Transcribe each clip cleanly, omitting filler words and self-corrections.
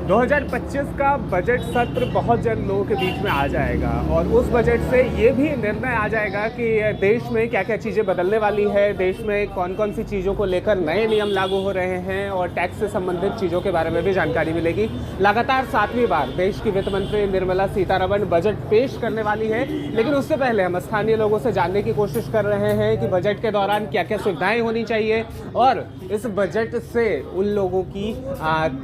2025 का बजट सत्र बहुत जल्द लोगों के बीच में आ जाएगा और उस बजट से ये भी निर्णय आ जाएगा कि देश में क्या क्या चीज़ें बदलने वाली है, देश में कौन कौन सी चीज़ों को लेकर नए नियम लागू हो रहे हैं और टैक्स से संबंधित चीज़ों के बारे में भी जानकारी मिलेगी। लगातार 7वीं बार देश की वित्त मंत्री निर्मला सीतारमण बजट पेश करने वाली है, लेकिन उससे पहले हम स्थानीय लोगों से जानने की कोशिश कर रहे हैं कि बजट के दौरान क्या क्या सुविधाएँ होनी चाहिए और इस बजट से उन लोगों की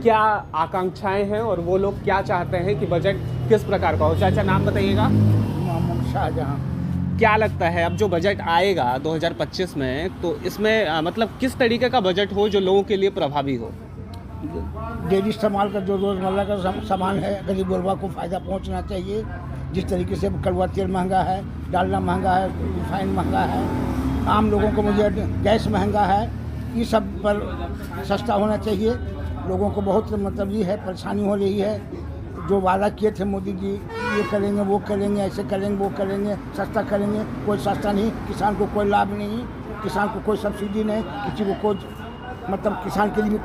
क्या आकांक्षाएं हैं और वो लोग क्या चाहते हैं कि बजट किस प्रकार का हो। चाचा नाम बताइएगा। मोहम्मद शाहजहां। क्या लगता है अब जो बजट आएगा 2025 में, तो इसमें मतलब किस तरीके का बजट हो जो लोगों के लिए प्रभावी हो? डेली इस्तेमाल का जो रोज़मर्रा का सामान है, गरीब गुरबा को फ़ायदा पहुंचना चाहिए। जिस तरीके से कड़वा तेल महंगा है, डालना महंगा है, रिफाइन महंगा है, आम लोगों को मुझे गैस महंगा है, ये सब पर सस्ता होना चाहिए। लोगों को बहुत मतलब ये है परेशानी हो रही है। जो वादा किए थे मोदी जी, ये करेंगे वो करेंगे, ऐसे करेंगे वो करेंगे, सस्ता करेंगे, कोई सस्ता नहीं। किसान को कोई लाभ नहीं, किसान को कोई सब्सिडी नहीं, किसी को कोई मतलब किसान के लिए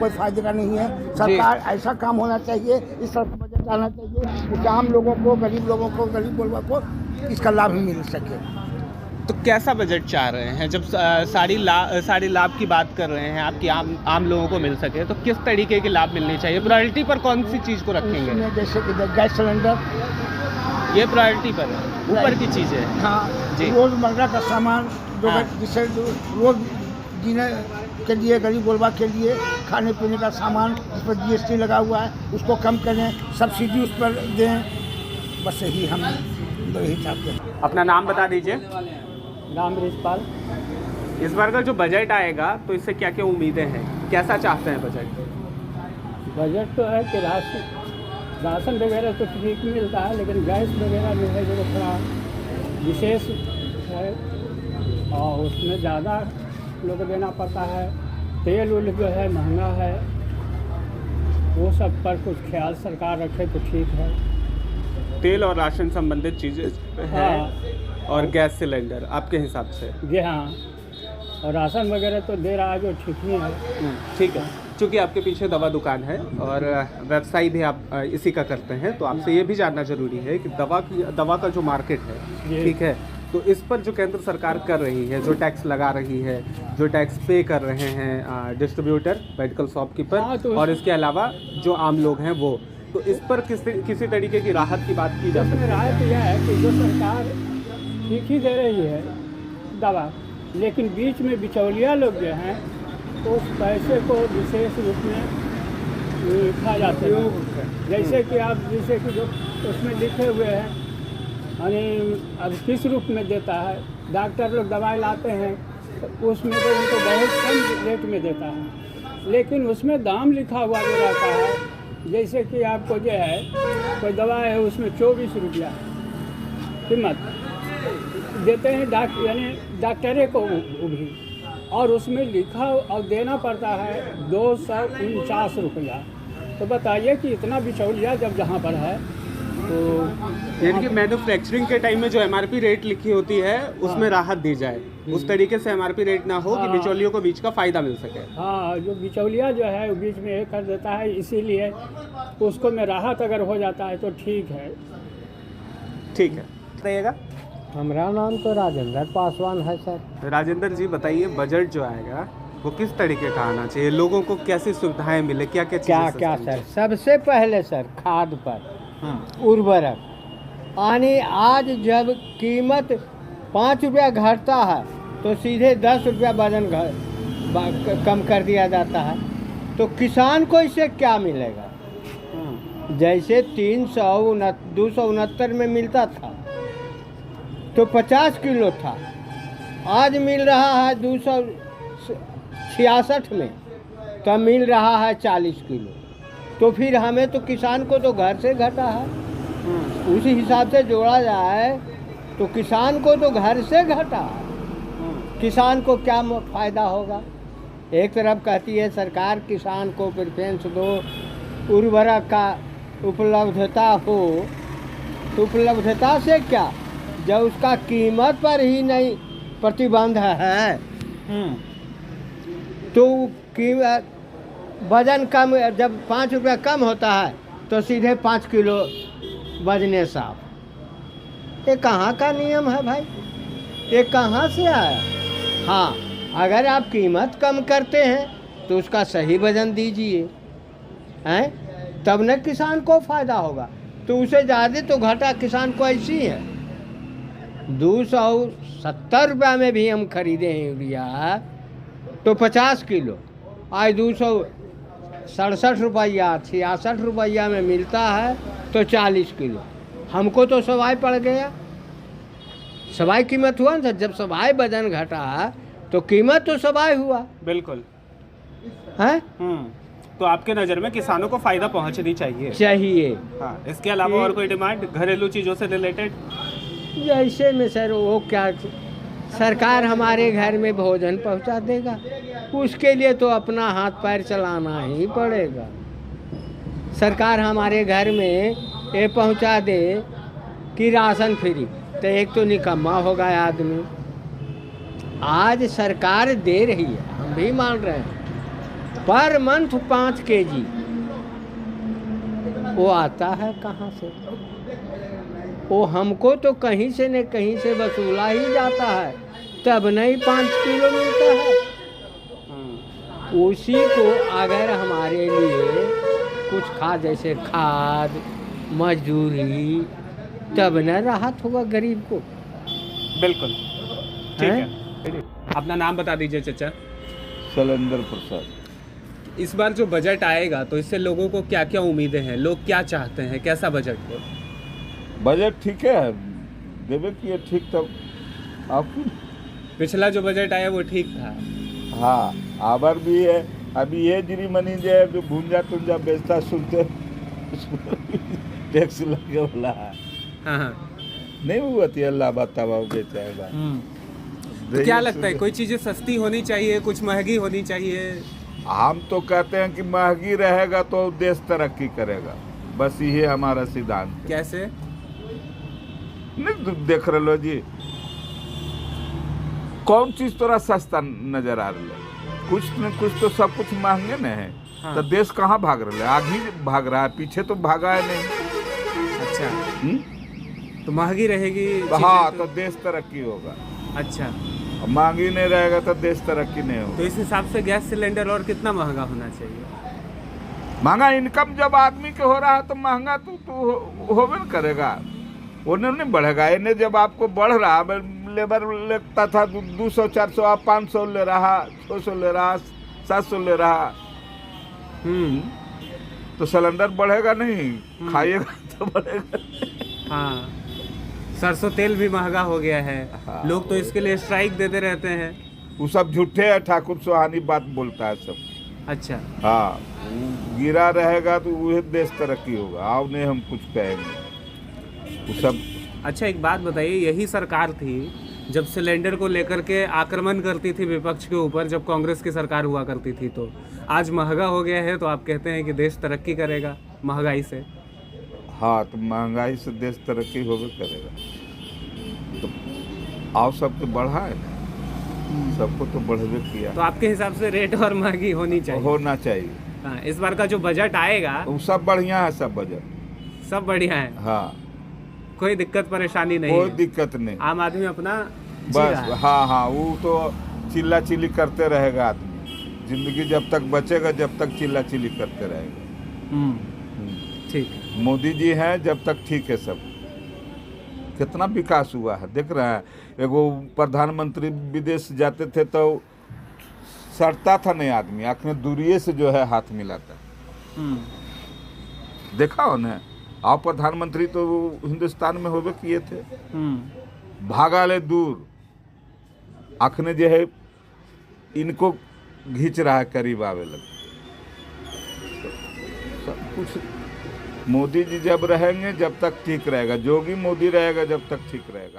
कोई फायदे का नहीं है। सरकार ऐसा काम होना चाहिए, इस तरह बजट आना चाहिए कि आम लोगों को, गरीब गरीब गुरबा को इसका लाभ ही मिल सके। तो कैसा बजट चाह रहे हैं? जब सारी लाभ की बात कर रहे हैं आपकी आम लोगों को मिल सके, तो किस तरीके के लाभ मिलने चाहिए? प्रायोरिटी पर कौन सी चीज़ को रखेंगे? जैसे कि गैस सिलेंडर, ये प्रायोरिटी पर है, ऊपर की चीज़ें। हाँ जी। रोज़मर्रा का सामान जिससे रोज़ जीने के लिए, गरीब गुरबा के लिए खाने पीने का सामान जिस पर GST लगा हुआ है उसको कम करें, सब्सिडी उस पर दें। बस यही हम यही चाहते हैं। अपना नाम बता दीजिए। राम रिजपाल। इस बार का जो बजट आएगा तो इससे क्या क्या उम्मीदें हैं, कैसा चाहते हैं बजट? बजट तो है कि राशन वगैरह तो ठीक मिलता है, लेकिन गैस वगैरह जो है जो थोड़ा विशेष है और उसमें ज़्यादा लोग देना पड़ता है। तेल उल जो है महंगा है, वो सब पर कुछ ख्याल सरकार रखे तो ठीक है। तेल और राशन संबंधित चीज़ें हैं और गैस सिलेंडर आपके हिसाब से? जी हाँ, और राशन वगैरह तो दे रहा है जो ठीक ही है। ठीक है। चूँकि आपके पीछे दवा दुकान है और व्यवसाय भी आप इसी का करते हैं, तो आपसे ये भी जानना जरूरी है कि दवा का जो मार्केट है, ठीक है, तो इस पर जो केंद्र सरकार कर रही है, जो टैक्स लगा रही है, जो टैक्स पे कर रहे हैं डिस्ट्रीब्यूटर, मेडिकल शॉपकीपर तो और इसके अलावा जो आम लोग हैं वो, तो इस पर किसी तरीके की राहत की बात की जा सकती है? राहत यह है कि जो सरकार ठीक ही दे रही है दवा, लेकिन बीच में बिचौलिया लोग जो हैं उस पैसे को विशेष रूप में खा जाते हैं। जैसे कि आप जैसे कि जो उसमें लिखे हुए हैं, यानी अब किस रूप में देता है। डॉक्टर लोग दवाई लाते हैं तो उसमें तो उनको बहुत कम रेट में देता है, लेकिन उसमें दाम लिखा हुआ जो रहता है, जैसे कि आपको जो है कोई दवा है उसमें 24 रुपया कीमत देते हैं यानी डॉक्टरे को भी, और उसमें लिखा और देना पड़ता है 249 रुपया। तो बताइए कि इतना बिचौलिया जब जहाँ पर है तो यानी कि मैन्युफैक्चरिंग के टाइम में जो MRP रेट लिखी होती है उसमें राहत दी जाए, उस तरीके से MRP रेट ना हो कि बिचौलियों को बीच का फ़ायदा मिल सके। हाँ, जो बिचौलिया जो है वो बीच में ये कर देता है, इसीलिए उसको में राहत अगर हो जाता है तो ठीक है। ठीक है, बताइएगा। हमारा नाम तो राजेंद्र पासवान है सर। राजेंद्र जी बताइए, बजट जो आएगा वो किस तरीके का आना चाहिए, लोगों को कैसी सुविधाएं मिले, क्या क्या क्या सर? सबसे पहले सर खाद पर उर्वरक, यानी आज जब कीमत 5 रुपया घटता है तो सीधे 10 रुपया वजन कम कर दिया जाता है, तो किसान को इससे क्या मिलेगा? जैसे 269 में मिलता था तो 50 किलो था, आज मिल रहा है 266 में, तो मिल रहा है 40 किलो। तो फिर हमें तो किसान को तो घर से घटा है, उस हिसाब से जोड़ा जाए तो किसान को तो घर से घटा है। किसान को क्या फ़ायदा होगा? एक तरफ कहती है सरकार किसान को प्रेफरेंस दो, उर्वरक का उपलब्धता हो, तो उपलब्धता से क्या जब उसका कीमत पर ही नहीं प्रतिबंध है तो कीमत वजन कम, जब 5 रुपया कम होता है तो सीधे 5 किलो वजने साफ। ये कहाँ का नियम है भाई, ये कहाँ से आया? हाँ, अगर आप कीमत कम करते हैं तो उसका सही वजन दीजिए, हैं, तब न किसान को फ़ायदा होगा। तो उसे ज़्यादा तो घाटा किसान को ऐसी है। 270 रुपया में भी हम खरीदे हैं यूरिया तो 50 किलो, आज 267 रुपया 66 रुपया में मिलता है तो 40 किलो। हमको तो सवाई पड़ गया, सवाई कीमत हुआ ना। जब सवाई वजन घटा तो कीमत तो सवाई हुआ। बिल्कुल है। तो आपके नज़र में किसानों को फ़ायदा पहुंचनी चाहिए। हाँ, इसके अलावा और कोई डिमांड घरेलू चीज़ों से रिलेटेड? जैसे में सर वो क्या, सरकार हमारे घर में भोजन पहुंचा देगा, उसके लिए तो अपना हाथ पैर चलाना ही पड़ेगा। सरकार हमारे घर में ये पहुंचा दे कि राशन फ्री, तो एक तो निकम्मा होगा आदमी। आज सरकार दे रही है, हम भी मान रहे हैं, पर मंथ 5 kg, वो आता है कहाँ से? वो हमको तो कहीं से न कहीं से वसूला ही जाता है, तब नहीं 5 किलो मिलता है। उसी को अगर हमारे लिए कुछ जैसे खाद, मजदूरी, तब न राहत होगा गरीब को। बिल्कुल ठीक है। अपना नाम बता दीजिए चाचा। शैलेंद्र प्रसाद। इस बार जो बजट आएगा तो इससे लोगों को क्या क्या उम्मीदें हैं, लोग क्या चाहते हैं, कैसा बजट हो? बजट ठीक है, देवे कि ये ठीक तब आपकी। पिछला जो बजट आया वो ठीक था। हाँ, आबर भी है। अभी ये जिरी मनी जो भूंजा तुंजा बेचता सुनते टैक्स लगे वाला है। हाँ, नहीं हुआ थी अल्लाह बतावा बेचा। तो क्या लगता है कोई चीज़ें सस्ती होनी चाहिए, कुछ महंगी होनी चाहिए? हम तो कहते हैं कि महंगी रहेगा तो देश तरक्की करेगा, बस यही हमारा सिद्धांत है। कैसे? नहीं देख रहे लो जी, कौन चीज तोरा सस्ता नजर आ रहा है? कुछ न कुछ तो सब कुछ महंगे न है। हाँ। तो देश कहाँ भाग रहा है? आगे भाग रहा है, पीछे तो भागा है नहीं। अच्छा, तो महंगी रहेगी हाँ तो देश तरक्की होगा। अच्छा, महंगी नहीं रहेगा तो देश तरक्की नहीं होगा। तो इस हिसाब से गैस सिलेंडर और कितना महंगा होना चाहिए? महंगा इनकम जब आदमी के हो रहा है तो महंगा तो होबे न करेगा, वो नहीं बढ़ेगा। इन्हें जब आपको बढ़ रहा, लेबर लगता था 200 400, आप 500 ले रहा, 600 ले रहा, 700 ले रहा। तो सिलेंडर बढ़ेगा नहीं, खाइएगा तो बढ़ेगा। हाँ, सरसों तेल भी महंगा हो गया है। हाँ। लोग तो इसके लिए स्ट्राइक देते रहते हैं। वो सब झूठे है, ठाकुर सुहानी बात बोलता है सब। अच्छा, हाँ, गिरा रहेगा तो वही देश तरक्की होगा। आओ नहीं हम कुछ कहेंगे वो सब। अच्छा एक बात बताइए, यही सरकार थी जब सिलेंडर को लेकर के आक्रमण करती थी विपक्ष के ऊपर, जब कांग्रेस की सरकार हुआ करती थी, तो आज महंगा हो गया है तो आप कहते हैं कि देश तरक्की करेगा महंगाई से? हाँ, तो महंगाई से देश तरक्की होबे करेगा। तो आओ सब तो बढ़ा है ना, सबको तो बढ़वे किया। तो आपके हिसाब से रेट और महंगी होनी चाहिए? होना चाहिए। हाँ, इस बार का जो बजट आएगा वो सब बढ़िया है, सब बजट सब बढ़िया है, हाँ, कोई दिक्कत परेशानी नहीं कोई है? दिक्कत नहीं, आम आदमी अपना जी रहा बस। है। हाँ हाँ, वो तो चिल्ला चिल्ली करते रहेगा आदमी, जिंदगी जब तक बचेगा जब तक चिल्ला चिल्ली करते रहेगा। ठीक है। मोदी जी हैं जब तक ठीक है सब। कितना विकास हुआ है देख रहे हैं। एगो प्रधानमंत्री विदेश जाते थे तो सड़ता था नहीं आदमी, आँख दूरिये से जो है हाथ मिलाता। देखा हो ना, आप प्रधानमंत्री तो हिंदुस्तान में होबे किए थे, भागा ले दूर, आँखने जो है इनको घींच रहा है करीब आवे लगे। तो सब कुछ मोदी जी जब रहेंगे जब तक ठीक रहेगा, जोगी मोदी रहेगा जब तक ठीक रहेगा।